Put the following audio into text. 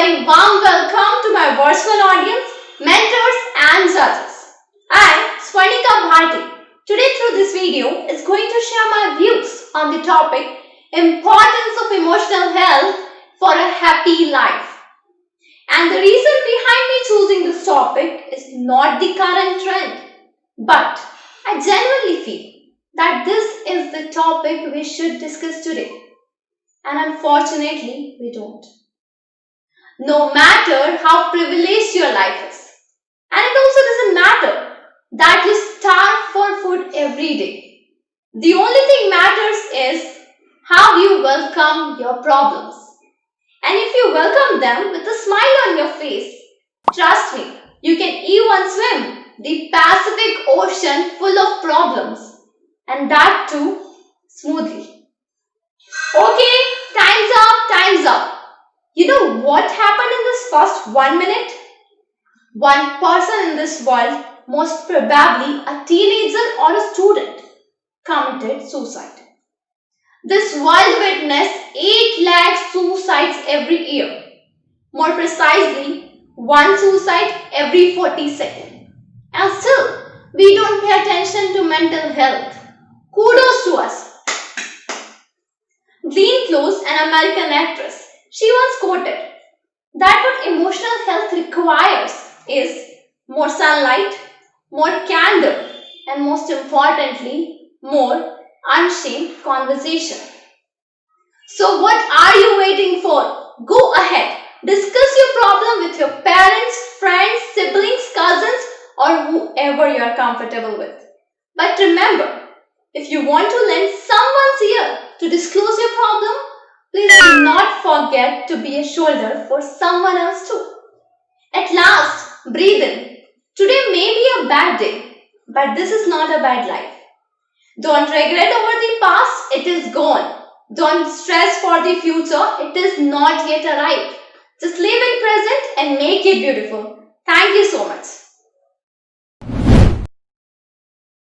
very warm welcome to my virtual audience, mentors and judges. I am Swarnika Bhati. Today through this video is going to share my views on the topic Importance of Emotional Health for a Happy Life. And the reason behind me choosing this topic is not the current trend, but I genuinely feel that this is the topic we should discuss today. And unfortunately, we don't. No matter how privileged your life is. And it also doesn't matter that you starve for food every day. The only thing matters is how you welcome your problems. And if you welcome them with a smile on your face, trust me, you can even swim the Pacific Ocean full of problems. And that too, smoothly. Okay, time's up. You know what happened in this first 1 minute? One person in this world, most probably a teenager or a student, committed suicide. This world witnessed 8 lakh suicides every year. More precisely, one suicide every 40 seconds. And still, we don't pay attention to mental health. Kudos to us. Glenn Close, an American actress, she once quoted that what emotional health requires is more sunlight, more candor, and most importantly, more unshamed conversation. So what are you waiting for? Go ahead. Discuss your problem with your parents, friends, siblings, cousins, or whoever you are comfortable with. But remember, if you want to lend someone's ear to disclose your problem, please do not forget to be a shoulder for someone else too. At last, breathe in. Today may be a bad day, but this is not a bad life. Don't regret over the past, it is gone. Don't stress for the future, it is not yet arrived. Just live in present and make it beautiful. Thank you so much.